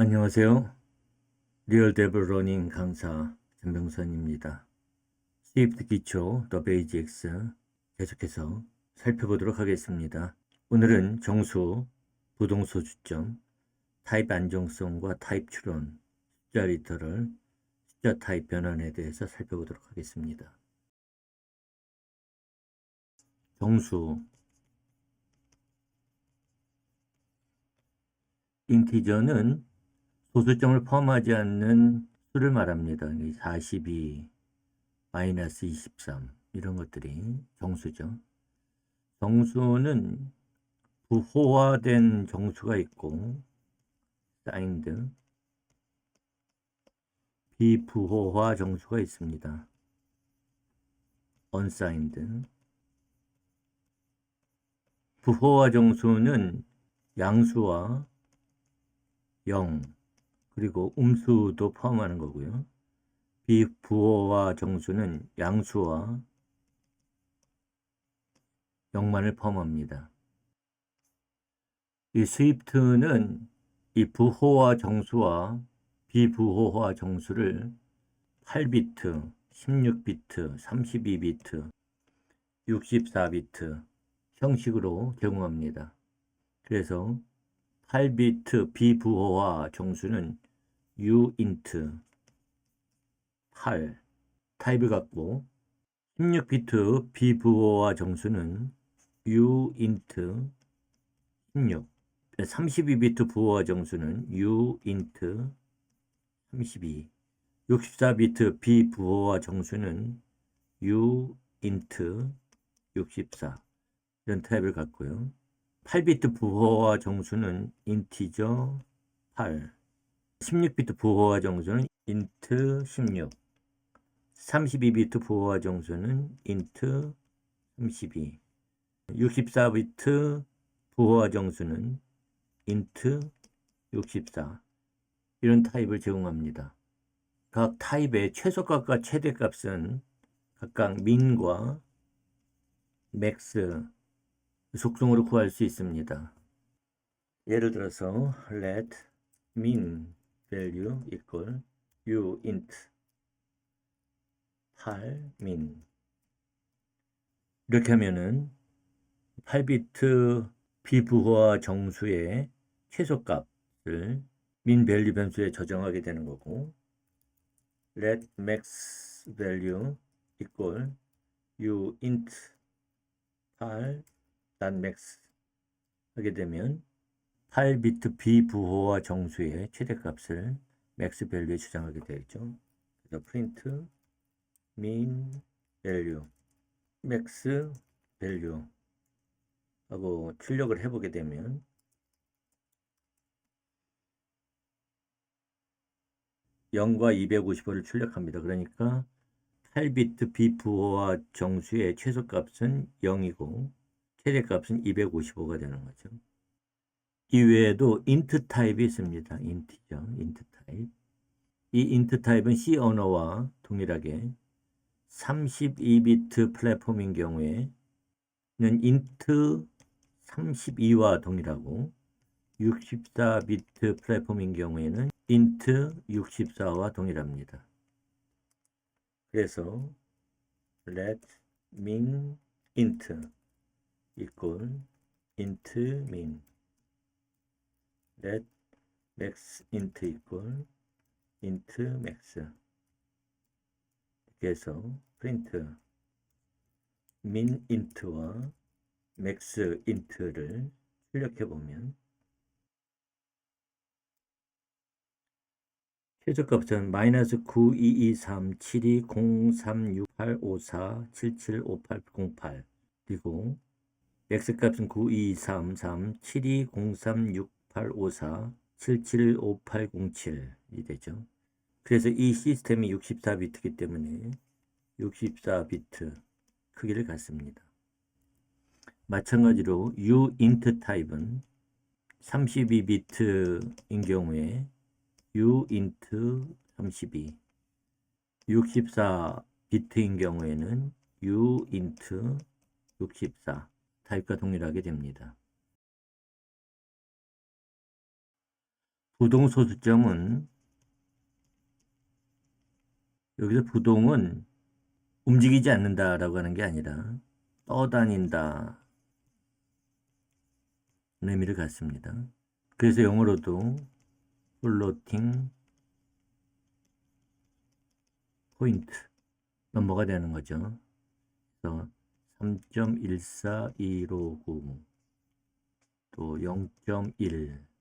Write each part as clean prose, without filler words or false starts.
안녕하세요. 리얼 데블 러닝 강사 전병선입니다. 스위프트 기초 더 베이직스 계속해서 살펴보도록 하겠습니다. 오늘은 정수, 부동소 주점, 타입 안정성과 타입 추론, 숫자 리터럴, 숫자 타입 변환에 대해서 살펴보도록 하겠습니다. 정수, 인티저는 소수점을 포함하지 않는 수를 말합니다. 42, 마이너스 23 이런 것들이 정수죠. 정수는 부호화된 정수가 있고 사인드, 비부호화 정수가 있습니다. 언사인드. 부호화 정수는 양수와 0 그리고 음수도 포함하는 거고요. 비부호화 정수는 양수와 0만을 포함합니다. 이 스위프트는 이 부호화 정수와 비부호화 정수를 8비트, 16비트, 32비트, 64비트 형식으로 제공합니다. 그래서 8비트 비부호화 정수는 uint 8 타입을 갖고 16비트 비부호화 정수는 uint 16 32비트 부호화 정수는 uint 32 64비트 비부호화 정수는 uint 64 이런 타입을 갖고요. 8비트 부호화 정수는 integer 8 16비트 부호화 정수는 int 16 32비트 부호화 정수는 int 32 64비트 부호화 정수는 int 64 이런 타입을 제공합니다. 각 타입의 최소값과 최대값은 각각 min과 max 속성으로 구할 수 있습니다. 예를 들어서 let min value equal uint 8 min 이렇게 하면은 8비트 비부호화 정수의 최소값을 min value 변수에 저장하게 되는 거고 let max value equal uint 8 max 하게 되면 8비트 비부호화 정수의 최대값을 max value에 저장하게 되겠죠. 그래서 print min value max value 하고 출력을 해보게 되면 0과 255를 출력합니다. 그러니까 8비트 비부호화 정수의 최소값은 0이고 최대값은 255가 되는 거죠. 이외에도 int 타입이 있습니다. int죠. int 타입. 이 int 타입은 C 언어와 동일하게 32비트 플랫폼인 경우에는 int 32와 동일하고 64비트 플랫폼인 경우에는 int 64와 동일합니다. 그래서 let min int equal int min let max int equal int max 이렇게 해서 print min int와 max int를 출력해 보면 최저값은 마이너스 922372036854775808 그리고 x값은 922372036854775807이 되죠. 그래서 이 시스템이 64비트이기 때문에 64비트 크기를 갖습니다. 마찬가지로 uint 타입은 32비트인 경우에 uint 32 64비트인 경우에는 uint 64 타입과 동일하게 됩니다. 부동소수점은 여기서 부동은 움직이지 않는다라고 하는 게 아니라 떠다닌다 는 의미를 갖습니다. 그래서 영어로도 플로팅 포인트 넘버가 되는 거죠. 그래서 3.14259 또 0.1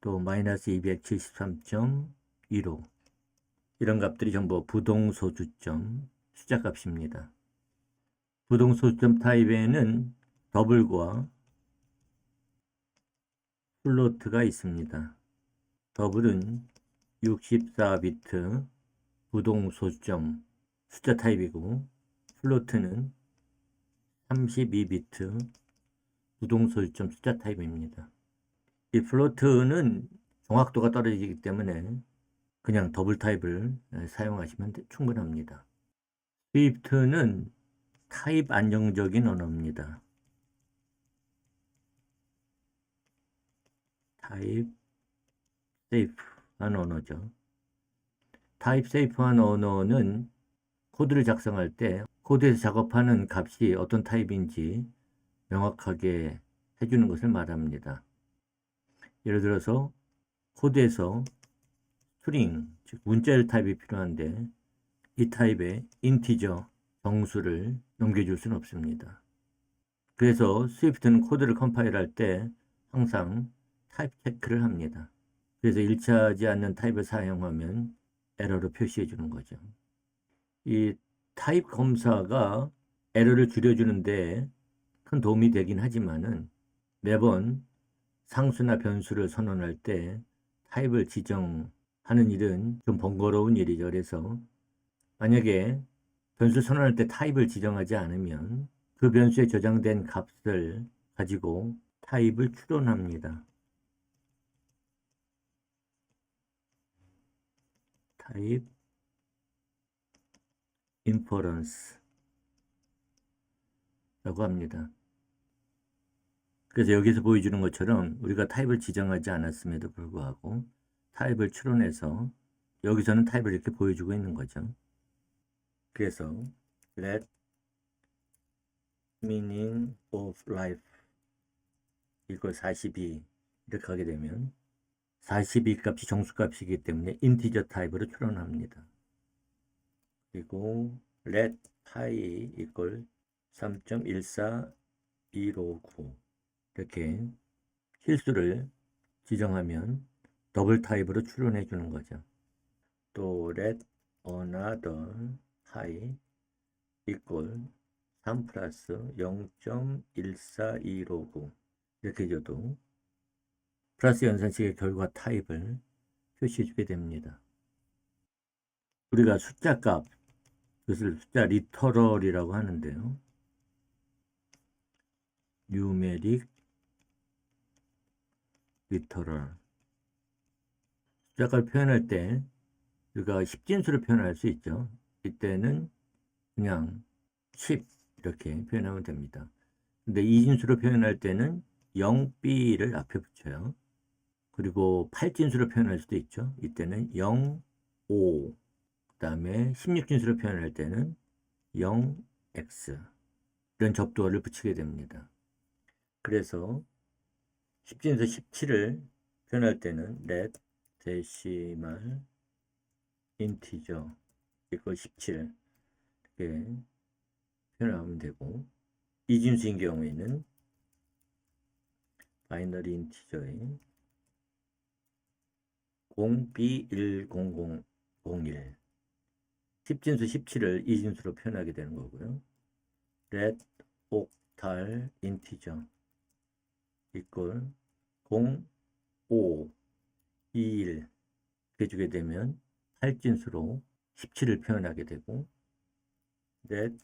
또 마이너스 273.15 이런 값들이 전부 부동소수점 숫자값입니다. 부동소수점 타입에는 더블과 플로트가 있습니다. 더블은 64비트 부동소수점 숫자 타입이고 플로트는 32비트 부동소수점 숫자 타입입니다. 이 플로트는 정확도가 떨어지기 때문에 그냥 더블 타입을 사용하시면 충분합니다. 스위프트는 타입 안정적인 언어입니다. 타입 세이프한 언어죠. 타입 세이프한 언어는 코드를 작성할 때 코드에서 작업하는 값이 어떤 타입인지 명확하게 해주는 것을 말합니다. 예를 들어서 코드에서 스트링, 즉 문자열 타입이 필요한데 이 타입에 인티저, 정수를 넘겨줄 수는 없습니다. 그래서 스위프트는 코드를 컴파일할 때 항상 타입 체크를 합니다. 그래서 일치하지 않는 타입을 사용하면 에러로 표시해 주는 거죠. 이 타입 검사가 에러를 줄여주는데 큰 도움이 되긴 하지만은 매번 상수나 변수를 선언할 때 타입을 지정하는 일은 좀 번거로운 일이죠. 그래서 만약에 변수를 선언할 때 타입을 지정하지 않으면 그 변수에 저장된 값을 가지고 타입을 추론합니다. 타입 인퍼런스라고 합니다. 그래서 여기서 보여주는 것처럼 우리가 타입을 지정하지 않았음에도 불구하고 타입을 추론해서 여기서는 타입을 이렇게 보여주고 있는 거죠. 그래서 let meaning of life 이걸 42 이렇게 하게 되면 42 값이 정수값이기 때문에 인티저 타입으로 추론합니다. 그리고 let pi 이걸 3.14259 이렇게 실수를 지정하면 더블 타입으로 추론해 주는 거죠. 또 let another pi equal 3 플러스 0.14259 이렇게 줘도 플러스 연산식의 결과 타입을 표시해 주게 됩니다. 우리가 숫자 값, 그것을 숫자 리터럴이라고 하는데요. 뉴메릭 리터럴. 숫자를 표현할 때 우리가 10진수를 표현할 수 있죠. 이때는 그냥 10 이렇게 표현하면 됩니다. 근데 2진수로 표현할 때는 0b를 앞에 붙여요. 그리고 8진수로 표현할 수도 있죠. 이때는 0, 5. 그 다음에 16진수로 표현할 때는 0x. 이런 접두어를 붙이게 됩니다. 그래서 10진수 17을 표현할 때는 let decimal integer 이걸 17 이렇게 표현하면 되고, 이진수인 경우에는 바이너리 인티저에 0b10001 10진수 17을 이진수로 표현하게 되는 거고요. let octal integer equal 0521 이렇게 주게 되면 8진수로 17을 표현하게 되고, let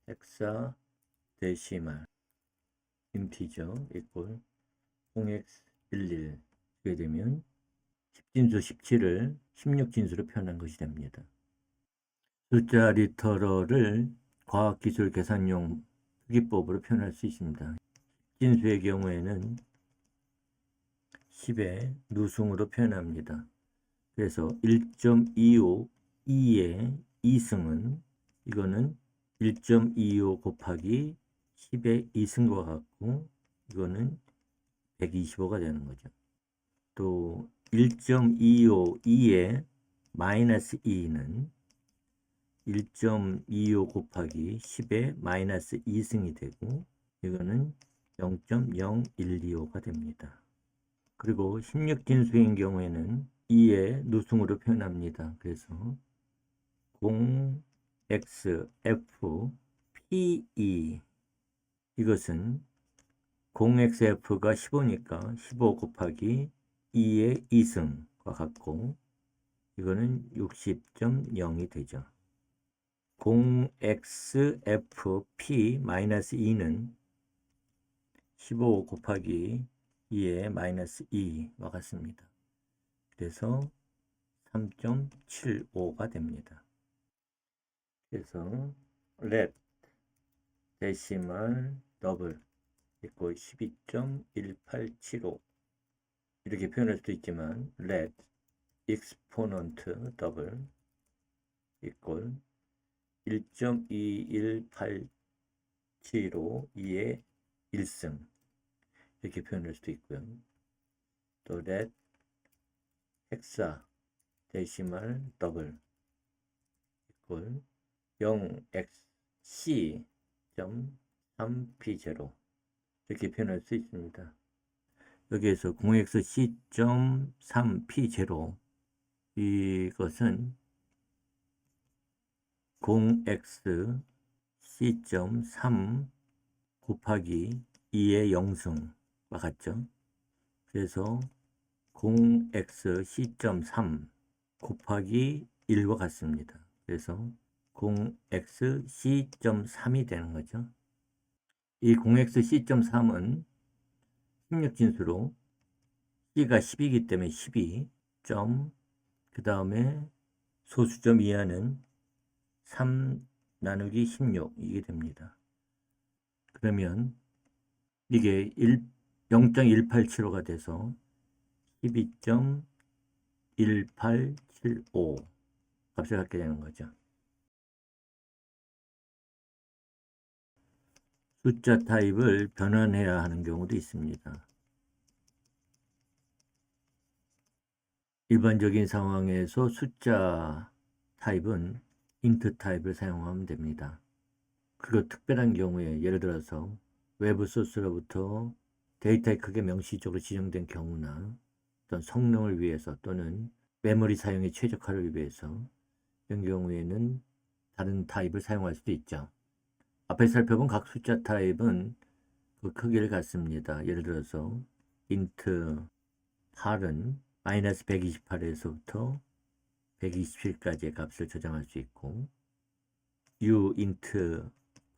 hexadecimal integer equal 0x11 주게 되면 10진수 17을 16진수로 표현한 것이 됩니다. 숫자 리터럴을 과학기술 계산용 표기법으로 표현할 수 있습니다. 10진수의 경우에는 10의 누승으로 표현합니다. 그래서 1.25 2의 2승은 이거는 1.25 곱하기 10의 2승과 같고 이거는 125가 되는 거죠. 또 1.25 2의 마이너스 2는 1.25 곱하기 10의 마이너스 2승이 되고 이거는 0.0125가 됩니다. 그리고 16진수인 경우에는 2의 누승으로 표현합니다. 그래서 0xf pe 이것은 0xf가 15니까 15 곱하기 2의 2승과 같고 이거는 60.0이 되죠. 0xfp-2는 15 곱하기 2의 마이너스 2와 같습니다. 그래서 3.75가 됩니다. 그래서 let 데시멀 더블 이꼴 12.1875 이렇게 표현할 수도 있지만 let exponent 더블 이꼴 1.2187로 2의 1승 이렇게 표현할 수도 있고요. 또 let 헥사 데시멀 더블 이꼴 0xc.3p0 이렇게 표현할 수 있습니다. 여기에서 0xc.3p0 이것은 0xc.3 곱하기 2의 0승과 같죠. 그래서 0xc.3 곱하기 1과 같습니다. 그래서 0xc.3이 되는 거죠. 이 0xc.3은 16진수로 c가 10이기 때문에 12 점, 그 다음에 소수점 이하는 3 나누기 16 이게 됩니다. 그러면 이게 0.1875가 돼서 12.1875 값을 갖게 되는 거죠. 숫자 타입을 변환해야 하는 경우도 있습니다. 일반적인 상황에서 숫자 타입은 int 타입을 사용하면 됩니다. 그리고 특별한 경우에 예를 들어서 외부 소스로부터 데이터의 크기가 명시적으로 지정된 경우나 어떤 성능을 위해서 또는 메모리 사용의 최적화를 위해서 이런 경우에는 다른 타입을 사용할 수도 있죠. 앞에 살펴본 각 숫자 타입은 그 크기를 갖습니다. 예를 들어서 int 8은 마이너스 128에서부터 127까지의 값을 저장할 수 있고 uint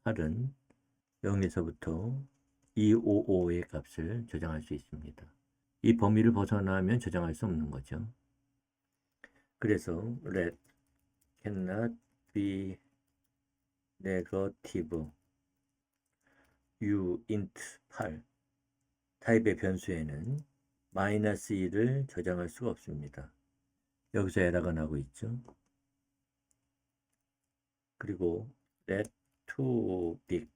8은 0에서부터 255의 값을 저장할 수 있습니다. 이 범위를 벗어나면 저장할 수 없는 거죠. 그래서 let cannot be negative uint 8 타입의 변수에는 마이너스 1을 저장할 수가 없습니다. 여기서 에러가 나고 있죠. 그리고 let too big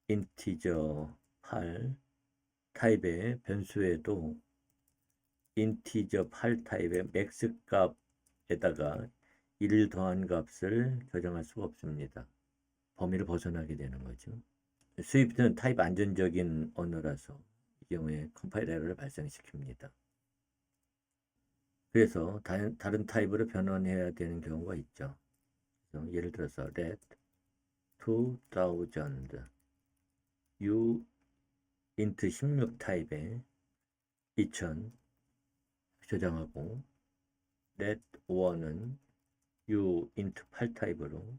integer 8 타입의 변수에도 integer 8 타입의 max 값에다가 1을 더한 값을 저장할 수가 없습니다. 범위를 벗어나게 되는 거죠. 스위프트는 타입 안전적인 언어라서 이 경우에 컴파일 에러를 발생시킵니다. 그래서 다른 타입으로 변환해야 되는 경우가 있죠. 그래서 예를 들어서 let 2000 u int 16 타입의 2000 저장하고 let 1은 u int 8 타입으로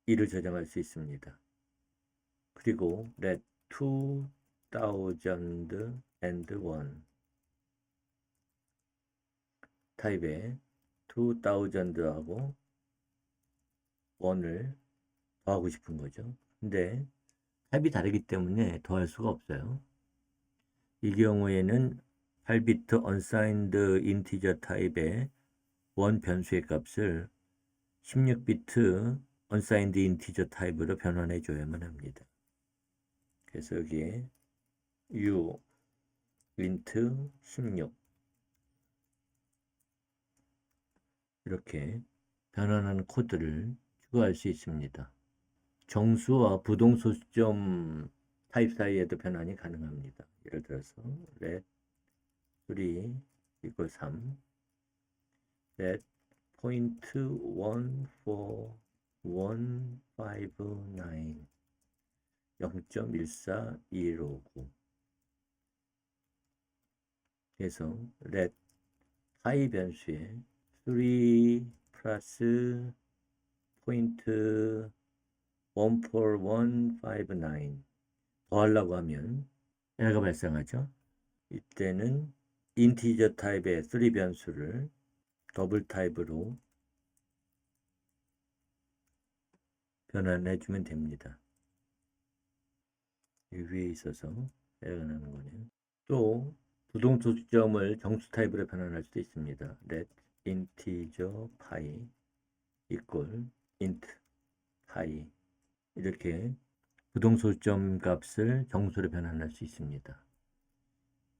1을 저장할 수 있습니다. 그리고 let 2001 타입의 2000하고 1을 더하고 싶은 거죠. 근데 타입이 다르기 때문에 더할 수가 없어요. 이 경우에는 8비트 unsigned integer 타입의 원 변수의 값을 16비트 unsigned integer 타입으로 변환해 줘야만 합니다. 그래서 여기에 u int 16 이렇게 변환하는 코드를 추가할 수 있습니다. 정수와 부동소수점 타입 사이에도 변환이 가능합니다. 예를 들어서 let 3 equal 3 let point 14159 0.14259 그래서 let 타입 변수에 3 플러스 포인트 14159 더하려고 하면 에러가 발생하죠. 이때는 인티저 타입의 3 변수를 더블 타입으로 변환해 주면 됩니다. 이 위에 있어서 에러가 나는 거네요. 또 부동소수점을 정수 타입으로 변환할 수도 있습니다. let integer pi equal int pi 이렇게 부동소수점 값을 정수로 변환할 수 있습니다.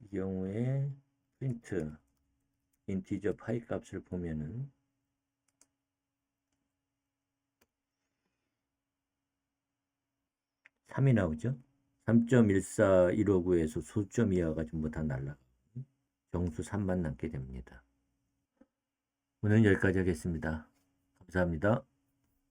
이 경우에 print integer pi 값을 보면은 3이 나오죠. 3.14159에서 소수점 이하가 전부 다 날라가고 정수 3만 남게 됩니다. 오늘 여기까지 하겠습니다. 감사합니다.